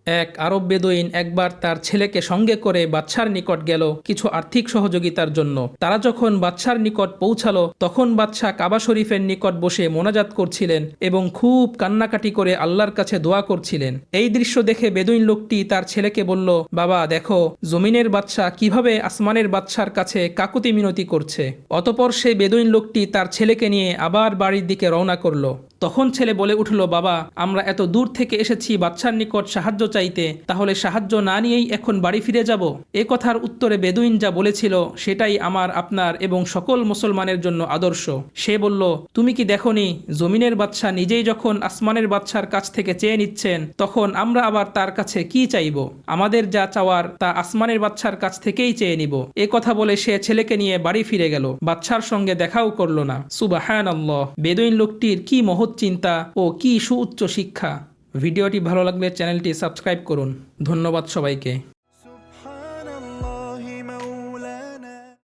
এক আরব বেদুইন একবার তার ছেলেকে সঙ্গে করে বাদশার নিকট গেল কিছু আর্থিক সহযোগিতার জন্য। তারা যখন বাদশার নিকট পৌঁছালো তখন বাদশাহ কাবা শরীফের নিকট বসে মোনাজাত করছিলেন এবং খুব কান্নাকাটি করে আল্লাহর কাছে দোয়া করছিলেন। এই দৃশ্য দেখে বেদুইন লোকটি তার ছেলেকে বলল, বাবা দেখো জমিনের বাদশাহ কিভাবে আসমানের বাদশার কাছে কাকুতি মিনতি করছে। অতপর সেই বেদুইন লোকটি তার ছেলেকে নিয়ে আবার বাড়ির দিকে রওনা করলো। তখন ছেলে বলে উঠল, বাবা আমরা এত দূর থেকে এসেছি বাদশার নিকট সাহায্য চাইতে, তাহলে সাহায্য না নিয়েই এখন বাড়ি ফিরে যাব? এ কথার উত্তরে বেদুইন যা বলেছিল সেটাই আমার, আপনার এবং সকল মুসলমানের জন্য আদর্শ। সে বলল, তুমি কি দেখনি জমিনের বাদশাহ নিজেই যখন আসমানের বাদশার কাছ থেকে চেয়ে নিচ্ছেন, তখন আমরা আবার তার কাছে কি চাইব? আমাদের যা চাওয়ার তা আসমানের বাদশার কাছ থেকেই চেয়ে নিব। এ কথা বলে সে ছেলেকে নিয়ে বাড়ি ফিরে গেল, বাদশার সঙ্গে দেখাও করল না। সুবহানাল্লাহ! বেদুইন লোকটির কি মহৎ চিন্তা ও কি সুউচ্চ শিক্ষা! ভিডিওটি ভালো লাগলে চ্যানেলটি সাবস্ক্রাইব করুন। ধন্যবাদ সবাইকে।